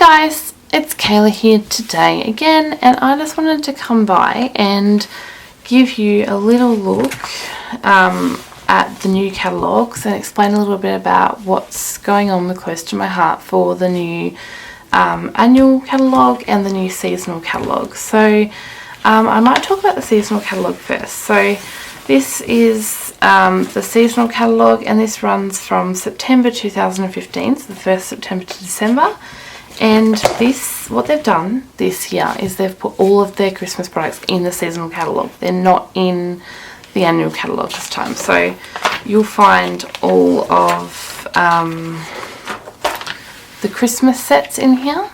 guys, it's Kayla here today again, and I just wanted to come by and give you a little look at the new catalogues and explain a little bit about what's going on with Close to My Heart for the new annual catalogue and the new seasonal catalogue. So I might talk about the seasonal catalogue first. So this is the seasonal catalogue, and this runs from September 2015, so the 1st September to December. And this, what they've done this year is they've put all of their Christmas products in the seasonal catalogue. They're not in the annual catalogue this time. So you'll find all of the Christmas sets in here.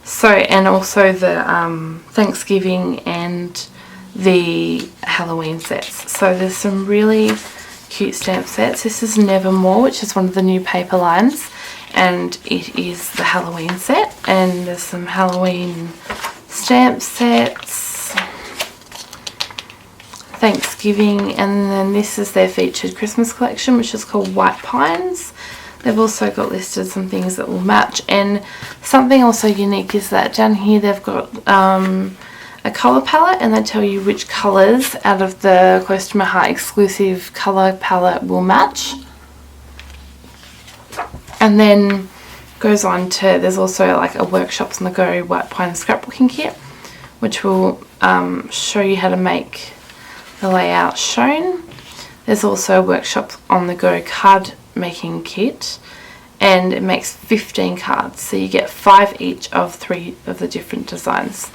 So, and also the Thanksgiving and the Halloween sets. So there's some really cute stamp sets. This is Nevermore, which is one of the new paper lines, and it is the Halloween set, and there's some Halloween stamp sets, Thanksgiving, and then this is their featured Christmas collection, which is called White Pines. They've also got listed some things that will match, and something also unique is that down here they've got a colour palette, and they tell you which colours out of the Close to My Heart exclusive colour palette will match. And then goes on to, there's also like a Workshops on the Go White Pine scrapbooking kit, which will show you how to make the layout shown. There's also a Workshops on the Go card making kit, and it makes 15 cards, so you get 5 each of 3 of the different designs.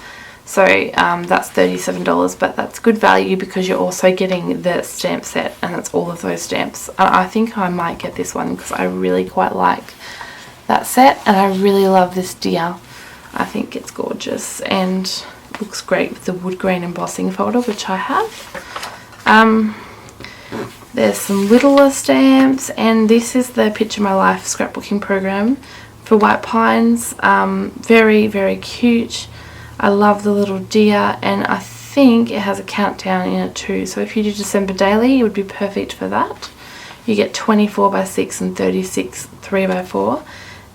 So that's $37, but that's good value because you're also getting the stamp set, and that's all of those stamps. I think I might get this one because I really quite like that set, and I really love this deer. I think it's gorgeous and looks great with the wood grain embossing folder, which I have. There's some littler stamps, and this is the Picture My Life scrapbooking program for White Pines. Very, very cute. I love the little deer, and I think it has a countdown in it too. So if you do December daily, it would be perfect for that. You get 24x6 and 36 3x4,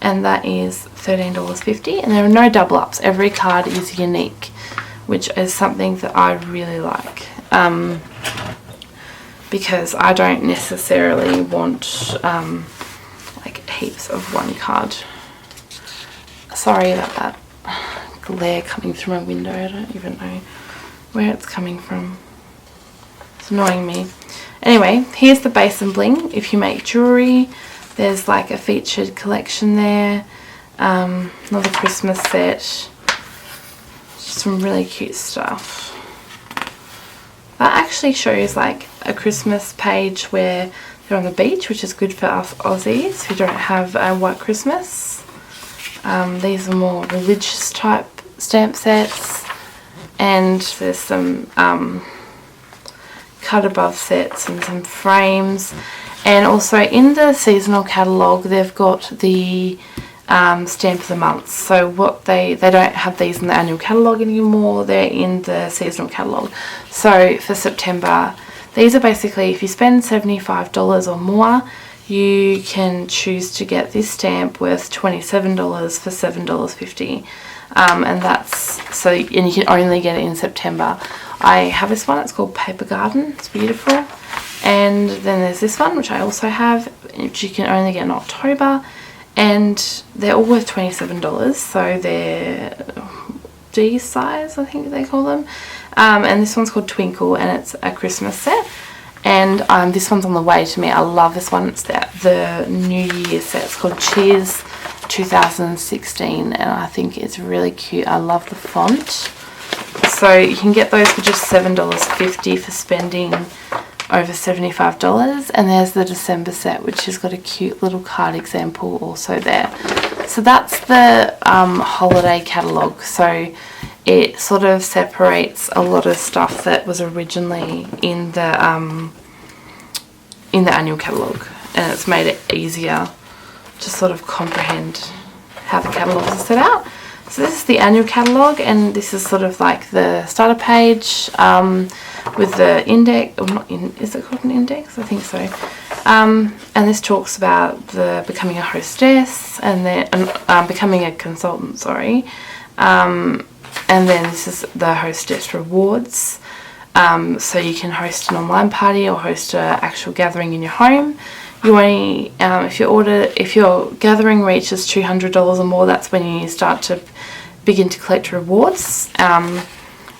and that is $13.50. And there are no double ups. Every card is unique, which is something that I really like. Because I don't necessarily want like heaps of one card. Sorry about that glare coming through my window. I don't even know where it's coming from. It's annoying me. Anyway, here's the base and bling. If you make jewellery, there's like a featured collection there. Another Christmas set. Just some really cute stuff. That actually shows like a Christmas page where they're on the beach, which is good for us Aussies who don't have a white Christmas. These are more religious type stamp sets, and there's some cut above sets and some frames. And also in the seasonal catalogue they've got the stamp of the month. So what they don't have these in the annual catalogue anymore, they're in the seasonal catalogue. So for September, these are basically, if you spend $75 or more, you can choose to get this stamp worth $27 for $7.50. And that's, so, and you can only get it in September. I have this one, it's called Paper Garden, it's beautiful. And then there's this one, which I also have, which you can only get in October. And they're all worth $27, so they're D size, I think they call them. And this one's called Twinkle, and it's a Christmas set. And this one's on the way to me. I love this one. It's the New Year set. It's called Cheers 2016, and I think it's really cute. I love the font. So you can get those for just $7.50 for spending over $75. And there's the December set, which has got a cute little card example also there. So that's the holiday catalogue. So it sort of separates a lot of stuff that was originally in the annual catalogue, and it's made it easier to sort of comprehend how the catalogues are set out. So this is the annual catalogue, and this is sort of like the starter page with the index, or not in, is it called an index? I think so. And this talks about the becoming a hostess and then becoming a consultant, sorry. And then this is the hostess rewards. So you can host an online party or host an actual gathering in your home. You only, if your gathering reaches $200 or more, that's when you start to begin to collect rewards,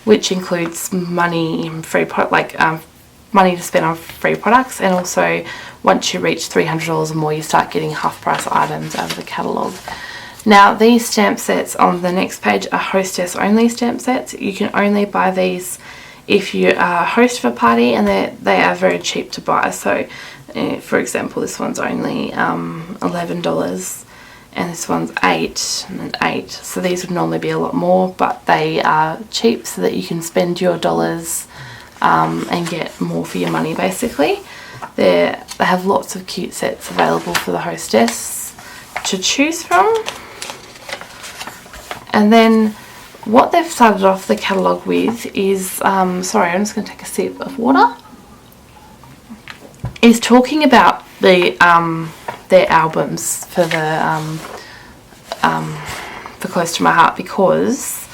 which includes money in free money to spend on free products, and also once you reach $300 or more, you start getting half price items out of the catalogue. Now these stamp sets on the next page are hostess only stamp sets. You can only buy these if you are a host of a party, and they are very cheap to buy. So for example, this one's only $11 and this one's $8 and $8. So these would normally be a lot more, but they are cheap so that you can spend your dollars and get more for your money basically. They have lots of cute sets available for the hostess to choose from. And then what they've started off the catalogue with is, sorry, I'm just going to take a sip of water, is talking about their albums for Close to My Heart, because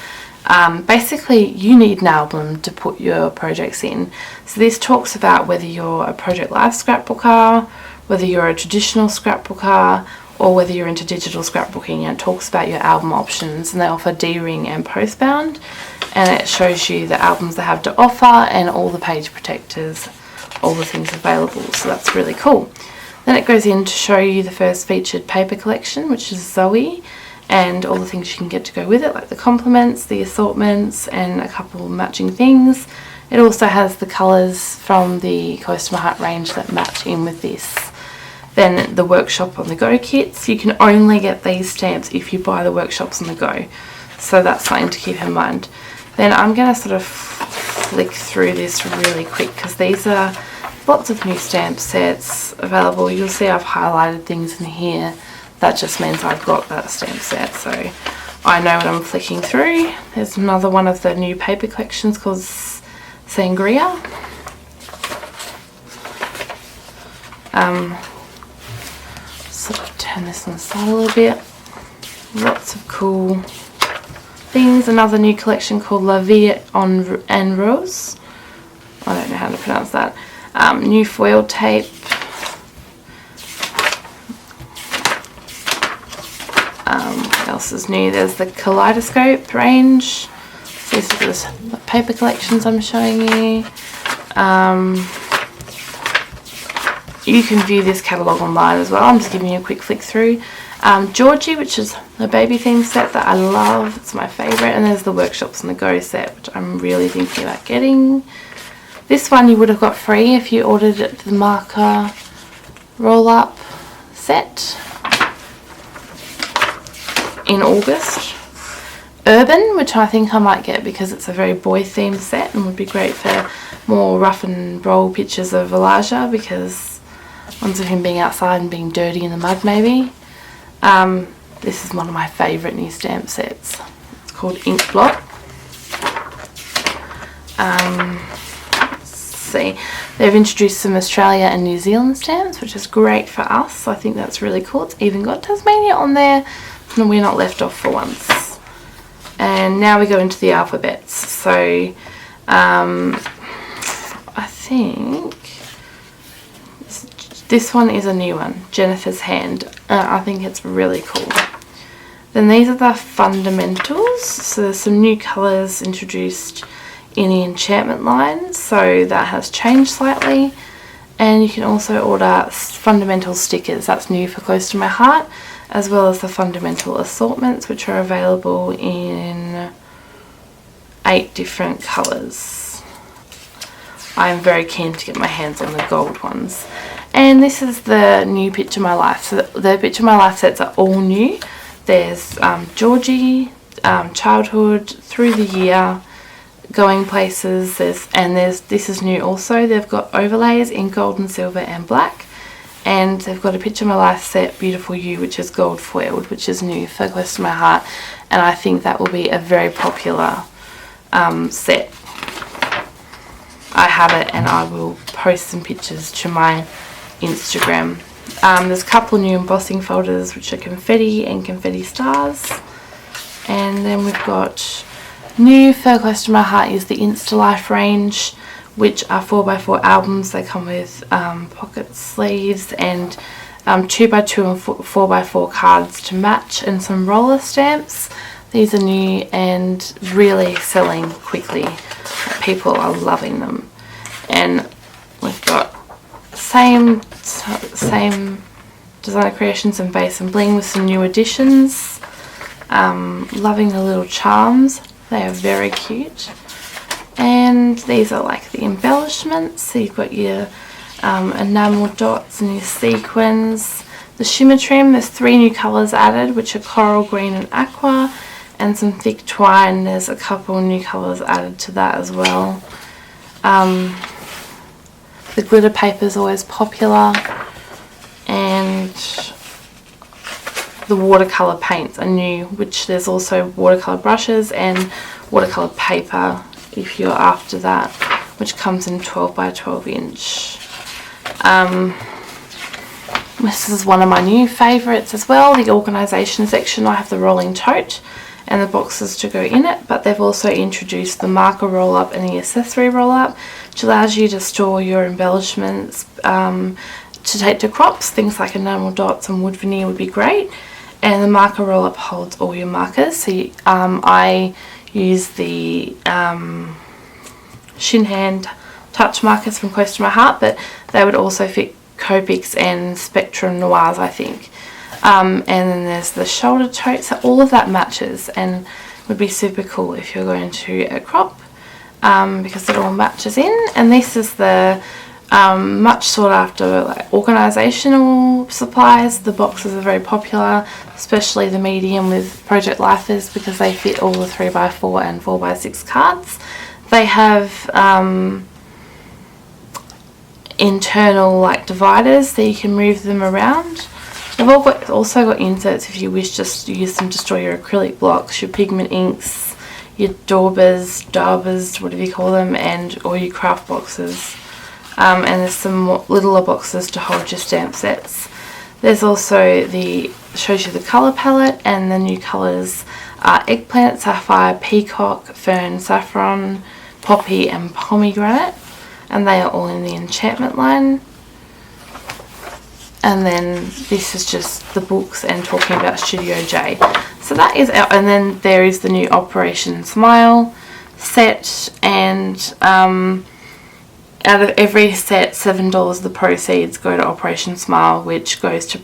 basically you need an album to put your projects in. So this talks about whether you're a Project Life scrapbooker, whether you're a traditional scrapbooker, or whether you're into digital scrapbooking, and it talks about your album options, and they offer D-ring and postbound, and it shows you the albums they have to offer and all the page protectors, all the things available, so that's really cool. Then it goes in to show you the first featured paper collection, which is Zoe, and all the things you can get to go with it, like the complements, the assortments, and a couple matching things. It also has the colours from the Close to My Heart range that match in with this. Then the Workshop on the Go kits. You can only get these stamps if you buy the Workshops on the Go, so that's something to keep in mind. Then I'm going to sort of flick through this really quick, because these are lots of new stamp sets available. You'll see I've highlighted things in here. That just means I've got that stamp set, so I know what I'm flicking through. There's another one of the new paper collections called Sangria. Sort of turn this on the side a little bit. Lots of cool things. Another new collection called La Vie en Rose. I don't know how to pronounce that. New foil tape. What else is new? There's the Kaleidoscope range. These are the paper collections I'm showing you. You can view this catalogue online as well. I'm just giving you a quick flick through. Georgie, which is the baby theme set that I love. It's my favourite. And there's the Workshops on the Go set, which I'm really thinking about getting. This one you would have got free if you ordered the marker roll-up set in August. Urban, which I think I might get because it's a very boy themed set and would be great for more rough and roll pictures of Elijah, because ones of him being outside and being dirty in the mud maybe. This is one of my favourite new stamp sets. It's called Ink Blot. Let's see, they've introduced some Australia and New Zealand stamps, which is great for us. I think that's really cool. It's even got Tasmania on there, and we're not left off for once. And now we go into the alphabets. So I think this one is a new one, Jennifer's Hand. I think it's really cool. Then these are the fundamentals. So there's some new colours introduced in the enchantment line, so that has changed slightly. And you can also order fundamental stickers. That's new for Close to My Heart, as well as the fundamental assortments, which are available in 8 different colours. I am very keen to get my hands on the gold ones. And this is the new Picture My Life. So the Picture My Life sets are all new. There's Georgie, Childhood, Through the Year, Going Places, this is new also. They've got overlays in gold and silver and black. And they've got a Picture My Life set, Beautiful You, which is gold foiled, which is new for Close to My Heart. And I think that will be a very popular set. I have it, and I will post some pictures to my Instagram. There's a couple new embossing folders which are confetti and confetti stars. And then we've got new for Close to My Heart is the Insta Life range, which are 4x4 albums. They come with pocket sleeves and 2x2 and 4x4 cards to match, and some roller stamps. These are new and really selling quickly. People are loving them. And we've got same Designer Creations and Base and Bling with some new additions. Loving the little charms. They are very cute. And these are like the embellishments. So you've got your enamel dots and your sequins. The shimmer trim, there's 3 new colours added, which are coral green and aqua, and some thick twine. There's a couple new colours added to that as well. The glitter paper is always popular, and the watercolour paints are new, which there's also watercolour brushes and watercolour paper if you're after that, which comes in 12x12 inch. This is one of my new favourites as well, the organisation section. I have the rolling tote and the boxes to go in it, but they've also introduced the marker roll up and the accessory roll up, which allows you to store your embellishments to take to crops. Things like enamel dots and wood veneer would be great. And the marker roll up holds all your markers. So I use the Shin Hand touch markers from Close to My Heart, but they would also fit Copics and Spectrum Noirs, I think. And then there's the shoulder tote, so all of that matches and would be super cool if you're going to a crop, because it all matches in. And this is the much sought after like organisational supplies. The boxes are very popular, especially the medium with Project Lifers, because they fit all the 3x4 and 4x6 cards. They have internal like dividers so you can move them around. They've also got inserts if you wish just to use them to store your acrylic blocks, your pigment inks, your daubers, whatever you call them, and all your craft boxes. And there's some littler boxes to hold your stamp sets. There's also shows you the colour palette, and the new colours are eggplant, sapphire, peacock, fern, saffron, poppy and pomegranate, and they are all in the enchantment line. And then this is just the books and talking about Studio J. So that is out, and then there is the new Operation Smile set, and out of every set, $7 of the proceeds go to Operation Smile, which goes to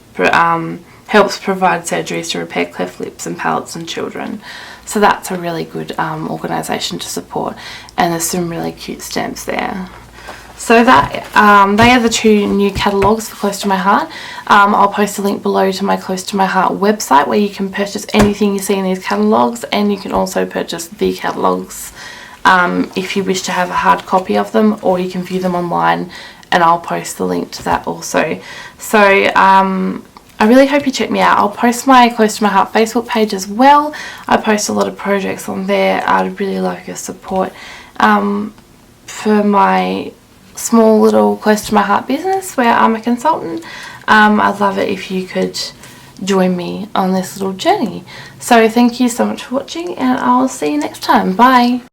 helps provide surgeries to repair cleft lips and palates in children. So that's a really good organisation to support, and there's some really cute stamps there. So that they are the 2 new catalogues for Close to My Heart. I'll post a link below to my Close to My Heart website where you can purchase anything you see in these catalogues, and you can also purchase the catalogues if you wish to have a hard copy of them, or you can view them online, and I'll post the link to that also. So I really hope you check me out. I'll post my Close to My Heart Facebook page as well. I post a lot of projects on there. I'd really like your support for my small little Close to My Heart business where I'm a consultant. I'd love it if you could join me on this little journey. So thank you so much for watching, and I'll see you next time. Bye.